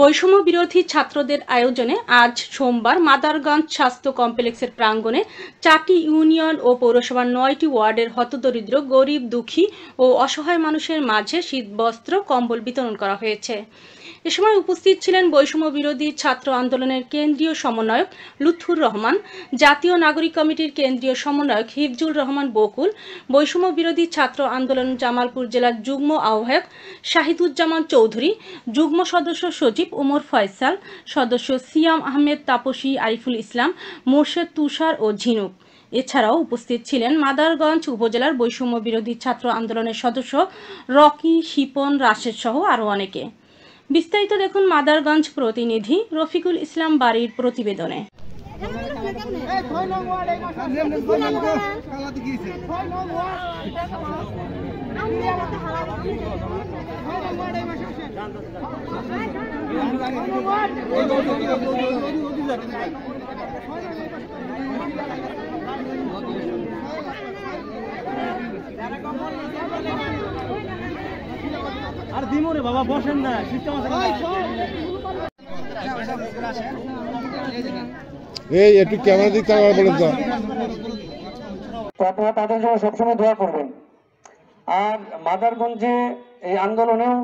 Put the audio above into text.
বৈষম্য বিরোধী ছাত্রদের আয়োজনে আজ সোমবার মাদারগঞ্জ স্বাস্থ্য কমপ্লেক্সের প্রাঙ্গণে 4টি ইউনিয়ন ও পৌরসভার 9টি ওয়ার্ডের হতদরিদ্র, গরিব, দুঃখী ও অসহায় মানুষের মাঝে শীতবস্ত্র, কম্বল বিতরণ করা হয়েছে। এ সময় উপস্থিত ছিলেন বৈষম্য বিরোধী ছাত্র আন্দোলনের কেন্দ্রীয় সমন্বয়ক লুৎফুর রহমান, জাতীয় নাগরিক কমিটির কেন্দ্রীয় সমন্বয়ক হিফজুল রহমান বকুল, বৈষম্য বিরোধী ছাত্র আন্দোলন জামালপুর জেলার যুগ্ম আহ্বায়ক শাহিদুজ্জামান চৌধুরী, যুগ্ম সদস্য সচিব ওমর ফয়সাল, সদস্য সিয়াম আহমেদ, তাপসী, আরিফুল ইসলাম, মোর্শেদ, তুষার ও ঝিনুক। এছাড়াও উপস্থিত ছিলেন মাদারগঞ্জ উপজেলার বৈষম্য বিরোধী ছাত্র আন্দোলনের সদস্য রকি, শিপন, রাশেদ সহ আরও অনেকে। বিস্তারিত দেখুন মাদারগঞ্জ প্রতিনিধি রফিকুল ইসলাম বাড়ির প্রতিবেদনে। আর দিমরে বাবা বসেন না, সিস্টেম আছে। এই একটু ক্যামেরা দিক তাকাও বলেন তো। আপনারা তাদের জন্য সবসময় দোয়া করবেন। আর মাদারগঞ্জে এই আন্দোলনেও